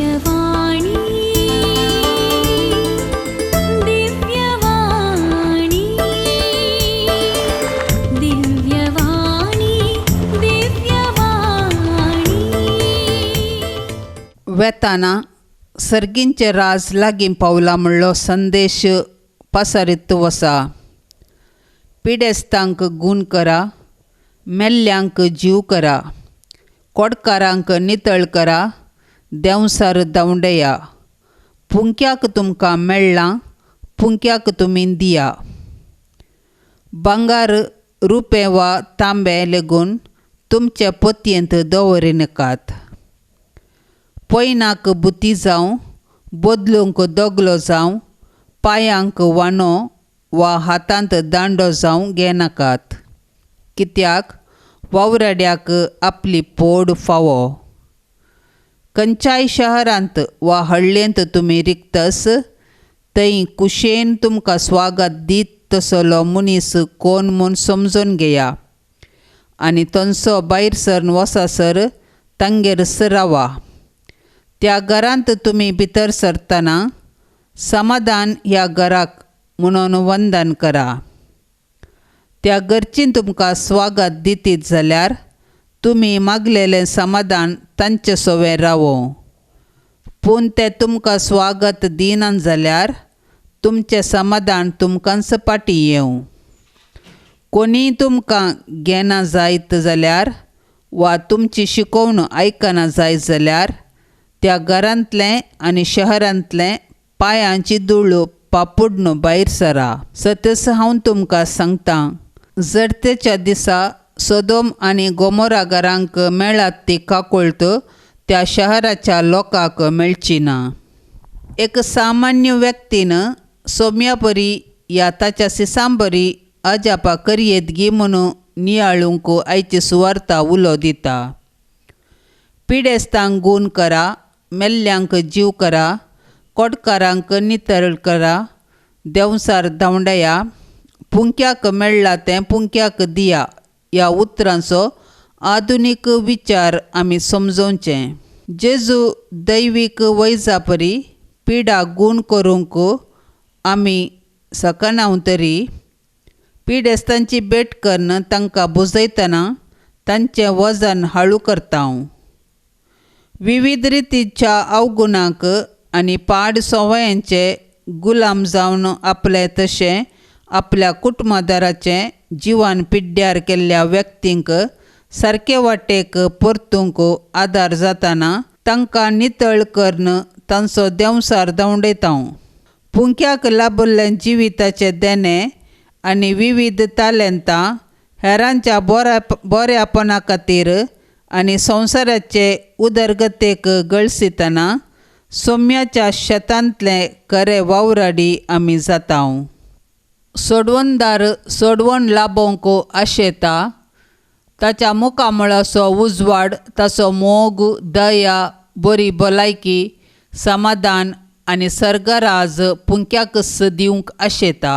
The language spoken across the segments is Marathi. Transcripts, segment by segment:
दिव्यवाणी दिव्यवाणी दिव्यवाणी दिव्यवाणी वेताना सर्गींचे राज लागीं पावला म्हणलो संदेश पसरीत वसा. पिडेस्तांक गूण करा, मेल्ल्यांक जीव करा, कोडकारांक नितळ करा, देंवसार दवंडया. पुंक्याक तुमकां मेळ्ळां, पुंक्याक तुमी दिया. भांगार रुपें वा तांबें लेगून तुमचे पोतयेंत दवरिनाकात. पयनाक बुती जावं, बदलूंक दोगलो जावं, पांयांक वानो वा हातांत दांडो जावं घेनाकात. कित्याक वावराड्याक आपली पोड फावो. खंयच्याय शहरांत वा हळ्ळेंत तुमी रिगतस, थंय कुशेन तुमकां स्वागत दीत तसलो मनीस कोण म्हूण समजून घेया आनी थंयसो भायर सरून वसासर तांगेर रावा. त्या घरांत तुमी भितर सरतना समाधान ह्या घराक म्हणून वंदन करा. त्या घरचीं तुमकां स्वागत दितीत जाल्यार तुमी मागलेलें समाधान तांचे सोवें रावो. पूण ते तुमकां स्वागत दिनात जाल्यार तुमचें समाधान तुमकांच पाटी येवं. कोणीय तुमकां घेना जायत जाल्यार वा तुमची शिकोवण आयकना जायत जाल्यार त्या घरांतलें आनी शहरांतलें पांयांची धूळ पापुडून भायर सरा. सतस हांव तुमकां सांगतां, जडतेच्या दिसा सोदोम आनी गोमोरा घरांक मेळत ती काकूळट त्या शहराच्या लोकांक मेळची ना. एक सामान्य व्यक्तीन सोम्या बरी या ताच्या सिसां बरी अजापा करयेत गी म्हणून नियाळूंक आयची सुवार्ता उलो दिता. पिडेस्तांक गूण करा, मेल्ल्यांक जीव करा, कोडकारांक नितळ करा, देंवसार दवंडया. पुंक्याक मेळ्ळां तें पुंक्याक दिया ह्या उतरांचो आधुनीक विचार आमी समजोवचे. जेजू दैवीक वैजा परी पिडा गूण करूंक आमी सकनाव तरी पिडेस्तांची भेट करून तांकां बुजयतना तांचें वजन हळू करता. विविध रितीच्या अवगुणांक आनी पाड सवयांचे गुलाम जावन आपले तशें आपल्या कुटुंबदाराचें जिवन पिड्ड्यार केल्ल्या व्यक्तींक सारके वाटेक परतूंक आदार जातना तांकां नितळ करून तांचो देंवसार दवंडयता. पुंक्याक लाबिल्लें जिविताचें देणें आनी विविध तालेंतां हेरांच्या बऱ्यापणा खातीर आनी संवसाराचे उदरगतेक गळसितना सोम्याच्या शेतांतले खरे वावराडी आमी जाता. सोडवणदार सोडवण लाबोवंक आशेता. ताच्या मुखामळाचो उजवाड ताचो मोग, दया, बरी भलायकी, समाधान आनी सर्गराज पुंक्याकच दिवंक आशेता.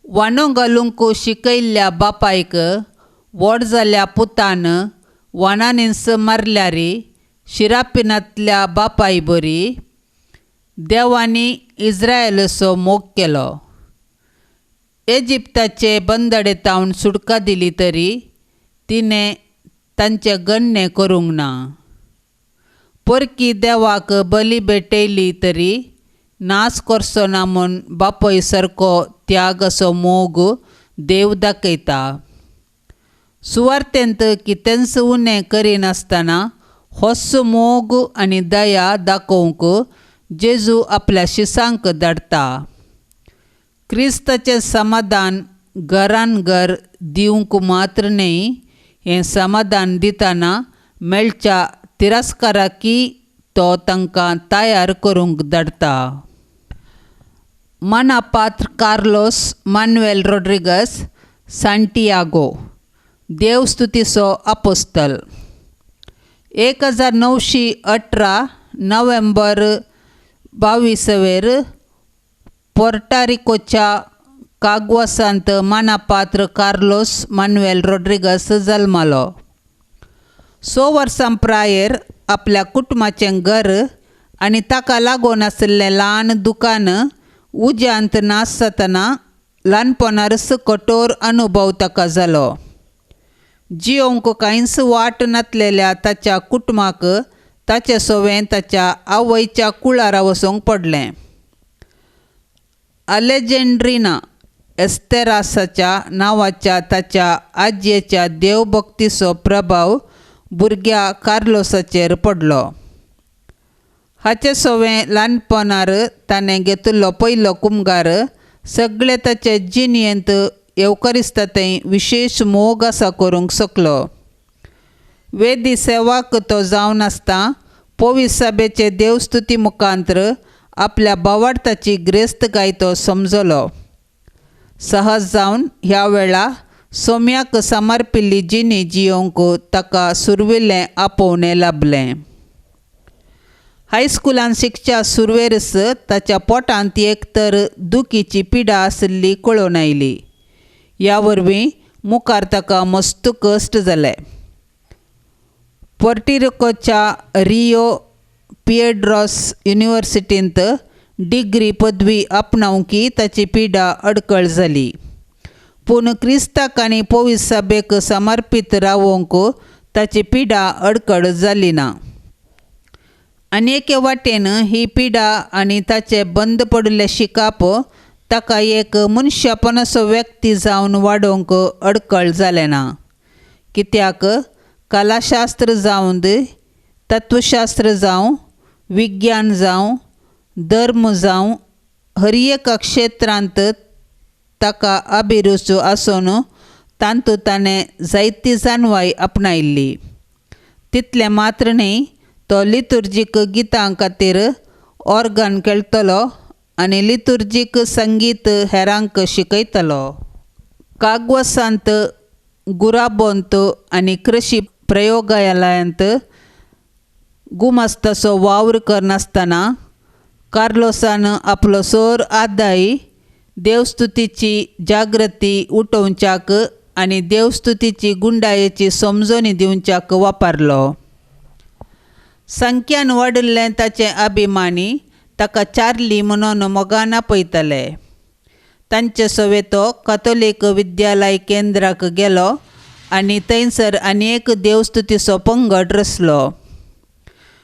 वानो घालूंक शिकयल्ल्या बापायक व्हड जाल्ल्या पुतान वानानीस मारल्यारी शिरापिनांतल्या बापाय बरी देवानी इस्रायेलाचो मोग केलो. इजिप्ताचे बंदडेतावन सुटका दिली तरी तिणें तांचे गण्य करूंक ना. परकी देवाक बली भेटयली तरी नाश करचो ना म्हूण बापय सारको त्यागाचो मोग देव दाखयता. सुवार्थेंत कितेंच उणें करिनासतना होच मोग आनी दया दाखोवंक जेजू आपल्या शिसांक धाडटा. क्रिस्ताचें समाधान घरान घर दिवंक मात्र न्ही, हें समाधान दितना मेळच्या तिरस्काराकी तो तांकां तयार करूंक धाडटा. मानापात्र कार्लोस मानुएल रोड्रिगस सांटियागो, देवस्तुतीचो आपोस्तल. 1918 नोव्हेंबर 22 पोर्टारिकोच्या कागवासांत मानापात्र कार्लोस मानुएल रोड्रिगस जल्मालो. 6 वर्सां प्रायर आपल्या कुटुंबाचें घर आनी ताका लागून आशिल्लें ल्हान दुकान उज्यांत नासतना ल्हानपणारच कठोर अनुभव ताका जालो. जियोंक कांयच वाट नासलेल्या ताच्या कुटुंबाक ताचे सवें ताच्या आवयच्या कुळारा वचूंक पडलें. अलेजेंड्रिना एस्तेरासाच्या नांवाच्या ताच्या आजयेच्या देवभक्तीचो प्रभाव भुरग्या कार्लोसाचेर पडलो. हाचे सवें ल्हानपणार ताणें घेतिल्लो पयलो कुमगार सगळे ताचे जिणेंत येवकारिस्तांतय विशेश मोग आसा करूंक शकलो. वेदी सेवाक तो जावन आसता पवित्र सभेचे देवस्तुती मुखांतर आपल्या भावार्थाची ग्रेस्त तो समजलो. सहज जावन ह्या वेळा सोम्याक समर्पिल्ली जिणी जियोंक ताका सुरविल्लें आपोवणें लाभलें. हायस्कुलान शिकच्या सुरवेरस ताच्या पोटांत एक तर दुखीची पिडा आशिल्ली कळून आयली. ह्या वरवीं मुखार ताका मस्त कश्ट जाले. पोर्टिरिकोच्या रियो पिएड्रोस युनिवर्सिटींत डिग्री पदवी आपणावंकी ताची पिडा अडकळ जाली. पूण क्रिस्ताक आनी पवित्र सभेक समर्पीत रावोंक ताची पिडा अडकळ जाली ना. आनी एके वाटेन ही पिडा आनी ताचे बंद पडिल्ले शिकाप ताका एक मनशापणाचो व्यक्ती जावन वाडोवंक अडकळ जालें ना. कित्याक कलाशास्त्र जावं तत्वशास्त्र जावं विज्ञान जावं धर्म जावं हर एका क्षेत्रांत ताका अभिरुच आसून तातूंत ताणें जायती जानवाय आपणायिल्ली. तितलें मात्र न्ही, तो लितुर्जीक गितां खातीर ऑर्गन खेळटलो आनी लितुर्जीक संगीत हेरांक शिकयतलो. कागवसांत गुराबोंत आनी कृशी प्रयोगालयांत गुमास्ताचो वावर करनासतना कार्लोसान आपलो सर आदाय देवस्तुतीची जागृती उठोवच्याक आनी देवस्तुतीची गुंडायेची समजणी दिवच्याक वापरलो. संख्यान वाडिल्ले ताचे अभिमानी ताका चार्ली म्हणून मोगान आपयताले. तांचे सवे तो कथोलीक विद्यालय केंद्राक गेलो आनी थंयसर आनीक देवस्तुतीचो पंगड रचलो.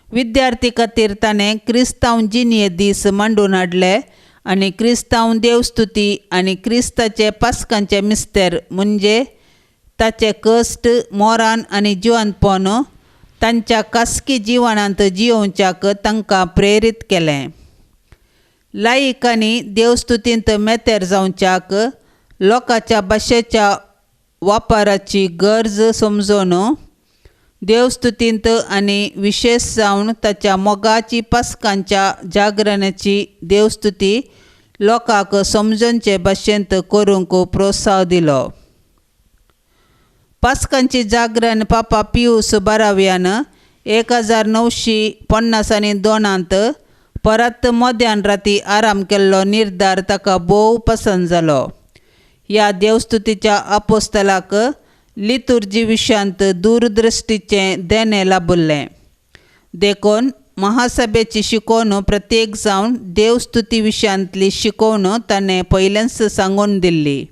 विद्यार्थी खातीर ताणें क्रिस्तांव जिणये दीस मांडून हाडले आनी क्रिस्तांव देवस्तुती आनी क्रिस्ताचे पास्कांचे मिस्तेर म्हणजे ताचे कश्ट मोरान आनी जिवंतपण तांच्या खासगी जिवनांत जियोवच्याक तांकां प्रेरीत केलें. लायक आनी देवस्तुतींत मेतेर जावच्याक लोकांच्या भाशेच्या वापराची गरज समजून देवस्तुतींत आनी विशेश जावन ताच्या मोगाची पास्कांच्या जागरणाची देवस्तुती लोकांक समजोवचे भाशेंत करूंक प्रोत्साह दिलो. पास्कांची जागरण पापा पियूस 12व्यान 1952 परत मध्यान राती आराम केल्लो निर्धार ताका भोव पसंत जालो. ह्या देवस्तुतीच्या आपोस्तलाक लितुर्जी विशयांत दूरदृश्टीचें देणें लाभुल्लें. देखून महासभेची शिकवण प्रत्येक जावन देवस्तुती विशयांतली शिकवण ताणें पयलेंच सांगून दिल्ली.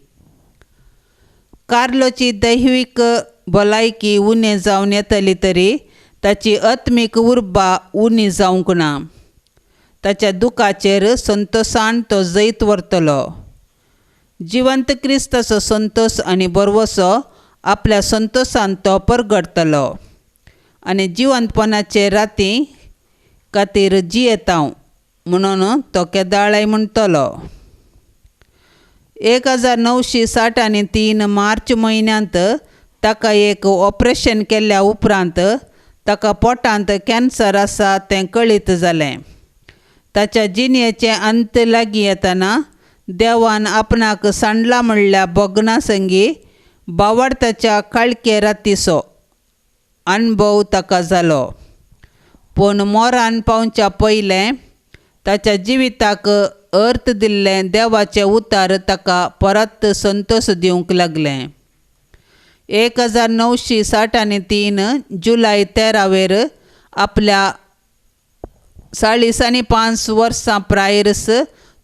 कार्लोची दैवीक भलायकी उणी जावन येतली तरी ताची आत्मीक उर्बा उणी जावंक ना. ताच्या दुखाचेर संतोशान तो जैत व्हरतलो. जिवंत क्रिस्ताचो संतोश आनी बरवसो आपल्या संतोशान तो परगडतलो आनी जिवंतपणाचे राती खातीर जियेतां म्हणून तो केदाळाय म्हणटलो. 1963 मार्च म्हयन्यांत ताका एक ऑपरेशन केल्ल्या उपरांत ताका पोटांत कॅन्सर आसा तें कळीत जालें. ताच्या जिणेचे अंत लागीं येतना देवान आपणाक सांडला म्हणल्या भोगना संगी भावार्थाच्या काळके रातीचो अणभव ताका जालो. पूण मोरान पावच्या पयलें ताच्या जिविताक अर्थ दिल्लें देवाचें उतार ताका परत संतोश दिवंक लागलें. 1963 जुलय 13 वेर आपल्या 45 वर्सां प्रायरस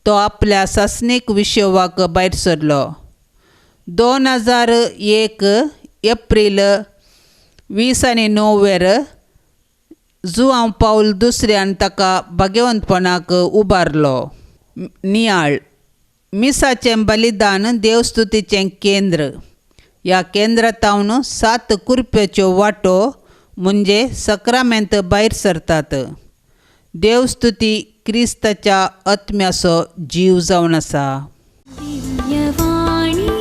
तो आपल्या सासणेक विशेवाक भायर सरलो. 2001 एप्रील 2009 जुआंव पाऊल दुसऱ्यान ताका भाग्यवंतपणाक उबारलो. नियाळ मिसाचें बलिदान देवस्तुतीचें केंद्र. ह्या केंद्रांतावन 7 कुरप्याच्यो वाटो म्हणजे सक्रामेंत भायर सरतात. देवस्तुती क्रिस्ताच्या आत्म्याचो जीव जावन आसा. दिव्यवाणी